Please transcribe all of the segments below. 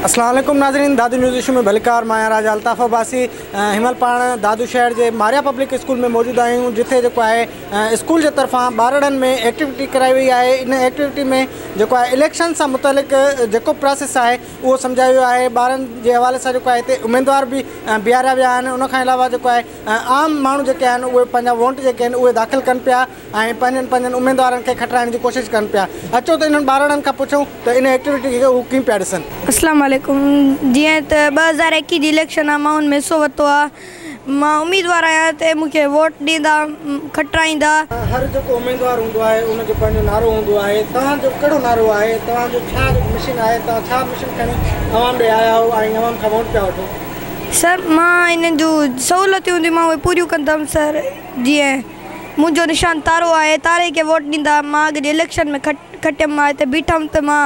अस्सलाम वालेकुम नाज़रीन, दादू न्यूज़ इशू में भलकार मां राज अल्ताफ़ अब्बासी हिमल पाण दादू शहर के मारिया पब्लिक स्कूल में मौजूद आहियूं, जिथे जो है स्कूल के तरफा ॿारनि में एक्टिविटी कराई वही है। इन एक्टिविटी में जो है इलेक्शन से मुतलिक जो प्रोसेस है वो समझायो वियो है। ॿारनि के हवाले से जो है इतने उम्मीदवार भी बीहारिया विया आहिनि। उन खां अलावा जो है आम माण्हू जेके आहिनि उहे पंहिंजा वोट जेके आहिनि उहे दाख़िल कनि पिया ऐं पंहिंजनि उम्मीदवारनि खे खटाइण जी कोशिशि कनि पिया। अचो त इन्हनि ॿारनि खां पुछूं त इन एक्टिविटी खे हू कीअं पिया ॾिसनि। अस्सलाम वालेकुम। जीअं त 2021 जी इलेक्शन आहे, मां हुन में हिसो वरितो आहे। मां उम्मीदवार आहियां त मूंखे वोट ॾींदा, खटाईंदा। हर जेको उम्मीदवार हूंदो आहे उनजो पंहिंजो नारो हूंदो आहे। तव्हांजो कहिड़ो नारो आहे? तव्हांजो छा मिशन आहे? तव्हां छा मिशन खणी अवाम ॾे आया हो ऐं अवाम खां वोट पिया वठो? सर, मां इन्हनि जूं सहूलियतूं हूंदियूं मां उहे पूरियूं कंदमि सर। जीअं मुंहिंजो निशान तारो आहे, तारे खे वोट ॾींदा। मां अॻे इलेक्शन में खटियमि, मां हिते बीठमि त मां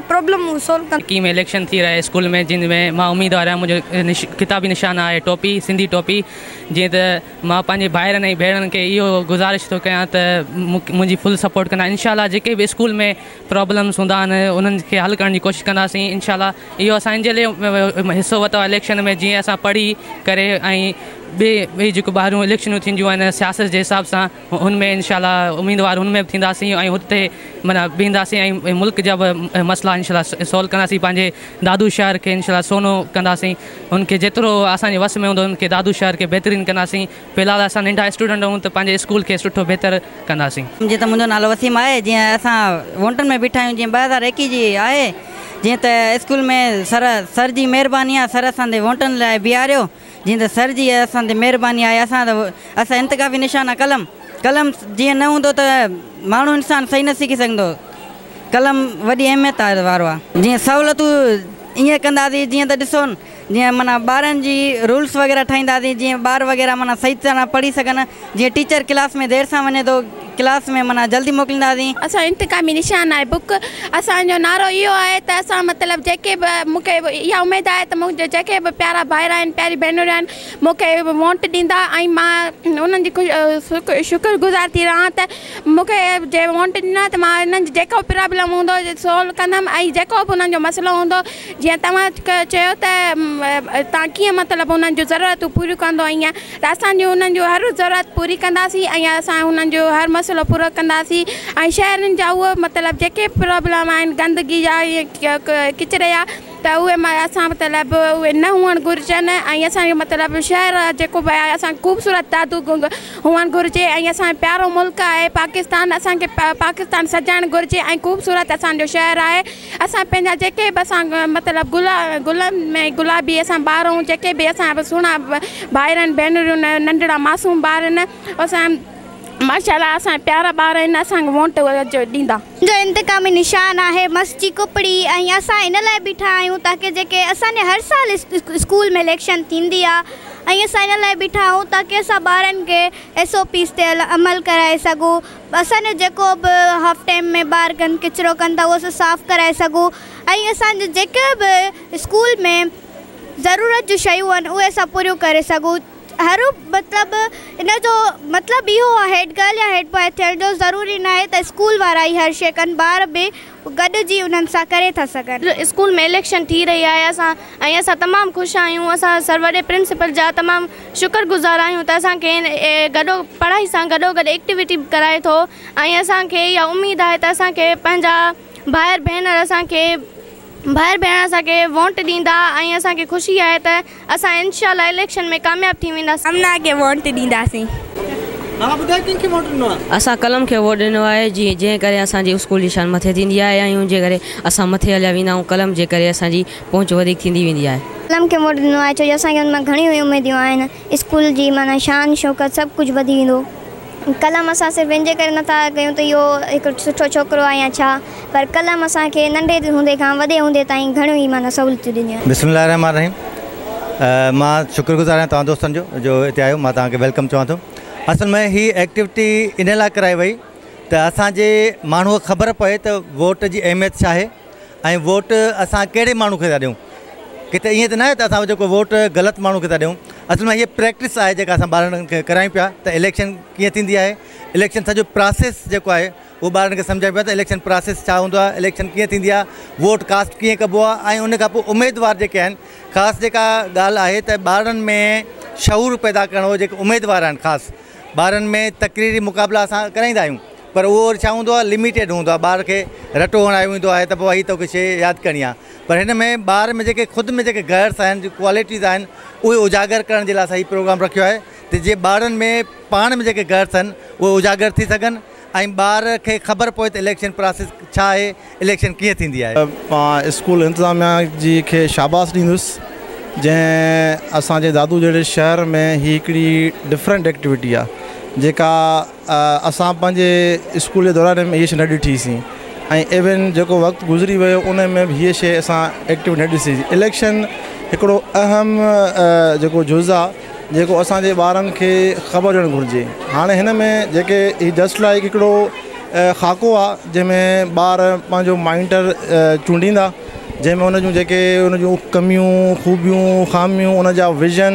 प्रॉब्लम सोल्व कर। की में इलेक्शन थी रहा है स्कूल में, जिन में मां उम्मीदवार आहियां। मुंहिंजो किताबी निशान आहे टोपी, सिंधी टोपी। जीअं त मां पंहिंजे भाइरनि ऐं भेणनि खे इहो गुज़ारिश थो कयां त मुंहिंजी फुल सपोर्ट कंदा। इंशाल्लाह जेके बि स्कूल में प्रॉब्लम्स हूंदा आहिनि उन्हनि खे हल करण जी कोशिशि कंदासीं। इंशाल्लाह इहो असांजे लाइ हिसो वरितो आहे इलेक्शन में। जीअं असां पढ़ी करे ऐं ॿी जेको ॿाहिरियों इलेक्शनूं थींदियूं आहिनि सियासत जे हिसाब सां, हुनमें इंशाल्लाह उम्मीदवार हुनमें बि थींदासीं ऐं हुते माना बीहंदासीं ऐं मुल्क जा बि मसइला इंशाल्लाह सोल्व कंदासीं। पंहिंजे दादू शहर खे इंशाल्लाह सोनो कंदासीं। उनखे जेतिरो असांजे वस में हूंदो उनखे दादू शहर खे बहितरीनु कंदासीं। फ़िलहाल असां नंढा स्टूडेंट आहियूं त पंहिंजे स्कूल खे सुठो बहितर कंदासीं। जीअं त मुंहिंजो नालो वसीम आहे। जीअं असां वोटनि में बीठा आहियूं, जीअं 2021 जी आहे। जीअं त स्कूल में सर जी महिरबानी आहे, सर असांजे वोटनि लाइ बीहारियो। जीअं त सर जी असांजी महिरबानी आहे। असां इंतकाबी निशान आहे कलम। जीअं न हूंदो त माण्हू इंसानु सही न सिखी सघंदो। कलम वॾी अहमियत वारो आहे। जीअं सहूलियतूं ईअं कंदासीं, जीअं त ॾिसो न, जीअं माना ॿारनि जी रूल्स वग़ैरह ठाहींदासीं, जीअं ॿार वग़ैरह माना सही तरह पढ़ी सघनि। जीअं टीचर क्लास में देरि सां वञे थो, क्लास में माना जल्दी मोकिलींदासीं। असां इंतकामी निशान आहे बुक। असांजो नारो इहो आहे त असां मतिलबु जेके बि मूंखे इहा उमेदु आहे त मुंहिंजे जेके बि प्यारा भाइर आहिनि, प्यारी भेनरूं आहिनि, मूंखे वोट ॾींदा ऐं मां उन्हनि जी शुक्रगुज़ार थी रहां त मूंखे जे वोट ॾिना त मां इन्हनि जो जेको प्रॉब्लम हूंदो सोल्व कंदमि ऐं जेको बि उन्हनि जो मसइलो हूंदो। जीअं तव्हां चयो त तव्हां कीअं मतिलबु उन्हनि जूं ज़रूरतूं पूरियूं कंदो, ईअं त असांजूं उन्हनि जूं हर ज़रूरत पूरी कंदासीं ऐं असां उन्हनि जो हर मसइलो पूरो कंदासीं। ऐं शहरनि जा उहे मतिलबु जेके प्रॉब्लम आहिनि गंदगी जा, किचिरे जा, त उहे असां मतिलबु उहे न हुअणु घुरिजनि ऐं असांजो मतिलबु शहर जेको बि आहे असां ख़ूबसूरत दादू हुअणु घुरिजे ऐं असांजो प्यारो मुल्क आहे पाकिस्तान। असांखे पाकिस्तान सजाइणु घुरिजे ऐं ख़ूबसूरत असांजो शहर आहे। असां पंहिंजा जेके बि असां मतिलबु गुलनि में गुलाबी असां ॿार आहियूं, जेके बि असां सुहिणा भाइर आहिनि, भेनरूं, नंढड़ा मासूम ॿार आहिनि, असां माशाल्लाह असां प्यारा ॿार आहिनि, असांखे वोट ॾींदा। जो इंतकामी निशान आहे मस्त जी कुपड़ी ऐं असां इन लाइ बीठा आहियूं ताकी जेके असांजे हर साल स्कूल में इलेक्शन थींदी आहे ऐं असां इन लाइ बीठा आहियूं ताकी असां ॿारनि खे SOPs ते अमल कराए सघूं। असांजो जेको बि हफ़्ते में ॿार किचिरो कनि था उहो असां साफ़ु कराए सघूं ऐं असांजे जेके बि स्कूल में ज़रूरत जूं शयूं आहिनि उहे असां पूरियूं करे सघूं। हर मतिलबु इन जो मतिलबु इहो आहे हेड गर्ल या हेड बॉय थियण जो ज़रूरी न आहे त स्कूल वारा ई हर शइ कनि, ॿार बि गॾिजी उन्हनि सां करे था सघनि। स्कूल में इलेक्शन थी रही आहे असां तमामु ख़ुशि आहियूं। असां सर वॾे प्रिंसिपल जा तमामु शुक्रगुज़ार आहियूं त असांखे गॾो पढ़ाई सां गॾोगॾु एक्टिविटी कराए थो ऐं असांखे इहा उमेदु आहे त असांखे पंहिंजा भाइर असांखे वोट ॾींदा ऐं असांखे ख़ुशी आहे त असां इंशाल्लाह इलेक्शन में कामयाबु थी वेंदासीं। अमना खे वोट ॾींदासीं। असां कलम खे वोट ॾिनो आहे। जंहिं करे असांजी स्कूल जी शान मथे थींदी आहे ऐं जंहिं करे असां मथे हलिया वेंदा आहियूं। कलम जे करे असांजी पहुच वधीक थींदी वेंदी आहे। कलम खे वोट ॾिनो आहे छो जो असांखे हुन मां घणियूं उमेदियूं आहिनि। स्कूल जी माना शान शौक़त सभु कुझु वधी वेंदो। कलम असां सिर्फ़ु पंहिंजे करे नथा कयूं त इहो हिकु सुठो छोकिरो आहे या छा, पर कलम असांखे नंढे हूंदे खां वॾे हूंदे ताईं घणियूं ई माना सहूलियतूं ॾिनियूं आहिनि। बिस्मिल्लाह रहमान रहीम। मां शुक्रगुज़ार आहियां तव्हां दोस्तनि जो हिते आयो। मां तव्हांखे वेलकम चवां थो। असल में ही एक्टिविटी इन लाइ कराई वई त असांजे माण्हूअ खे ख़बर पए त वोट जी अहमियत छा आहे ऐं वोट असां कहिड़े माण्हू खे था ॾियूं। किथे ईअं त न आहे त असां जेको वोट ग़लति माण्हू खे था ॾियूं। असल में हीअ प्रैक्टिस आहे जेका असां ॿारनि खे करायूं पिया त इलेक्शन कीअं थींदी आहे, इलेक्शन सॼो प्रोसेस जेको आहे वो ॿारनि खे सम्झाए पियो त इलेक्शन प्रोसेस छा हूंदो आहे, इलेक्शन कीअं थींदी आहे, वोट कास्ट कीअं कबो आहे, ऐं उन खां पोइ उमेदवार जेके आहिनि, ख़ासि जेका ॻाल्हि आहे त ॿारनि में शऊर पैदा करणो, जेके उमेदवार आहिनि ख़ासि ॿारनि में तकरीरी मुक़ाबला असां कराईंदा आहियूं, पर उहो छा हूंदो आहे, लिमिटेड हूंदो आहे। ॿार खे रटो हणायो वेंदो आहे त पोइ हीअ तोखे शइ यादि करणी आहे, पर हिन में ॿार में जेके ख़ुदि में जेके गर्स आहिनि, क्वालिटीज़ आहिनि, उहे उजागर करण जे लाइ असां हीउ प्रोग्राम रखियो आहे त जीअं ॿारनि में पाण में जेके गर्स आहिनि उहे उजागर थी सघनि ऐं ॿार खे ख़बर पए त इलेक्शन प्रोसेस छा आहे, इलेक्शन कीअं थींदी आहे। मां स्कूल इंतिज़ामिया जी खे शाबाश ॾींदुसि जंहिं असांजे दादू जहिड़े शहर में ही हिकिड़ी डिफरेंट एक्टिविटी आहे जेका असां पंहिंजे स्कूल जे दौरान में इहा शइ न ॾिठीसीं ऐं इवन जेको वक़्तु गुज़री वियो उन में बि हीअ शइ असां एक्टिव न ॾिसी। इलेक्शन हिकिड़ो अहम जेको जुज़ आहे जेको असांजे ॿारनि खे ख़बर हुजणु घुरिजे। हाणे हिन में जेके ही जस्ट लाइक हिकिड़ो ख़ाको आहे जंहिंमें ॿार पंहिंजो माइंटर चूंडींदा, जंहिंमें उन जूं जेके उन जूं कमियूं ख़ूबियूं ख़ामियूं उन जा विज़न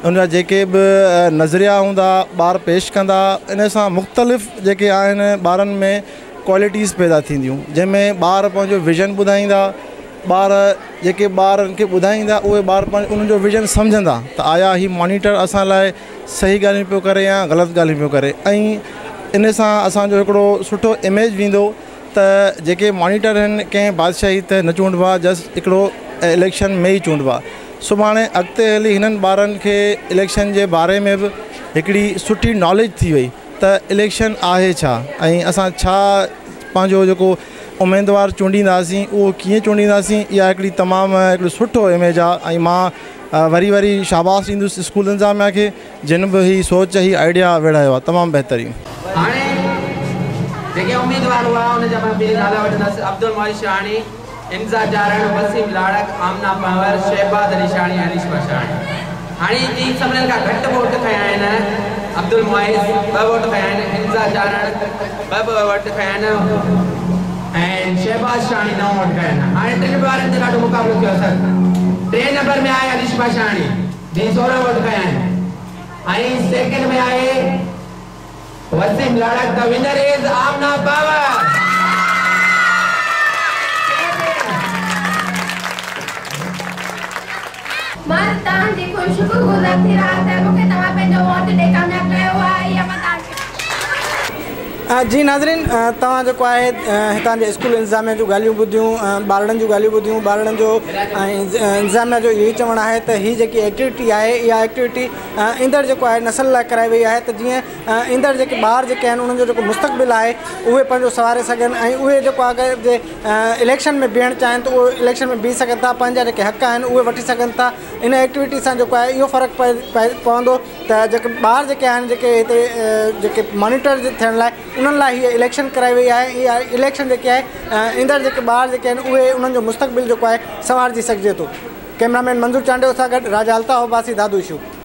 उन जा जेके बि नज़रिया हूंदा ॿार पेश कंदा, इन सां मुख़्तलिफ़ जेके आहिनि ॿारनि में क्वालिटीज़ पैदा थींदियूं, जंहिंमें ॿार पंहिंजो विज़न ॿुधाईंदा, ॿार जेके ॿारनि खे ॿुधाईंदा उहे ॿार उन्हनि जो विज़न सम्झंदा त आया ही मॉनिटर असां लाइ सही ॻाल्हियूं पियो करे या ग़लति ॻाल्हियूं पियो करे, ऐं इन सां असांजो हिकिड़ो सुठो इमेज वेंदो त जेके मॉनिटर आहिनि कंहिं बादशाही त न चूंडबा, जस्ट हिकिड़ो इलेक्शन में ई चूंडबा। सुभाणे अॻिते हली हिननि ॿारनि खे इलेक्शन जे बारे में बि हिकिड़ी सुठी नॉलेज थी वई त इलेक्शन आहे छा ऐं असां छा पंहिंजो जेको उमेदवार चूंडींदासीं उहो कीअं चूंडींदासीं। इहा हिकिड़ी तमामु हिकिड़ो सुठो इमेज आहे ऐं मां वरी शाबाश ॾींदुसि स्कूल इंतिज़ामिया खे जिन बि हीअ सोच हीअ आइडिया विढ़ायो आहे, तमामु बहितरीनु। हाणे जेके उमेदवार हुआ उनजा मां ॿिया नाला वठंदुसि। अब्दुल मोहित शाहानी, इंज़ा जारण, वसीम लाड़क, आमना पंवर, शहबाद अली शाहानी, अलिशा शाहानी। हाणे जी सभिनीनि खां घटि वोट खया आहिनि अब्दुल मोहित, 2 वोट खया आहिनि, इंज़ा जारण 2 वोट खया आहिनि ऐं शहबाद शाहानी 9 वोट खया आहिनि। हाणे टिनि ॿारनि ते ॾाढो मुक़ाबिलो थियो सर। 3 नंबर में आहे अलिशा शाहानी, जंहिं 16 वोट खया आहिनि ऐं सेकेंड में आहे वसीम लाड़क। The winner is Amna Pawar. मां तव्हांजी ख़ुशि शुक्रगुज़ार थी रहा था मूंखे तव्हां पंहिंजो वोट ॾेई कामयाबु कयो आहे। या मां तव्हांखे जी नाज़रीन, तव्हां जेको आहे हितां जे स्कूल इंतिज़ामिया जूं ॻाल्हियूं ॿुधियूं, ॿारनि जूं ॻाल्हियूं ॿुधियूं। ॿारनि जो इंतिज़ामिया जो इहो ई चवणु आहे त हीअ जेकी एक्टिविटी आहे इहा एक्टिविटी ईंदड़ जेको आहे नसल लाइ कराई वई आहे त जीअं ईंदड़ जेके ॿार जेके आहिनि उन्हनि जो जेको मुस्तक़बिल आहे उहे पंहिंजो संवारे सघनि ऐं उहे जेको अगरि जे इलेक्शन में बीहणु चाहिनि त उहे इलेक्शन में बीह सघनि था, पंहिंजा जेके हक़ आहिनि उहे वठी सघनि था। इन एक्टिविटी सां जेको आहे इहो फ़र्क़ु पवंदो त जेके ॿार जेके आहिनि जेके हिते जेके मॉनिटर थियण लाइ उन्हनि लाइ हीअ इलेक्शन कराई वई आहे। इहा इलेक्शन जेके आहे ईंदड़ जेके ॿार जेके आहिनि उहे उन्हनि जो मुस्तक़बिल जेको आहे संवारजी सघिजे थो। कैमरामैन मंजूर चांडियो सां गॾु राजा अल्ताफ़ अब्बासी, दादू इशू।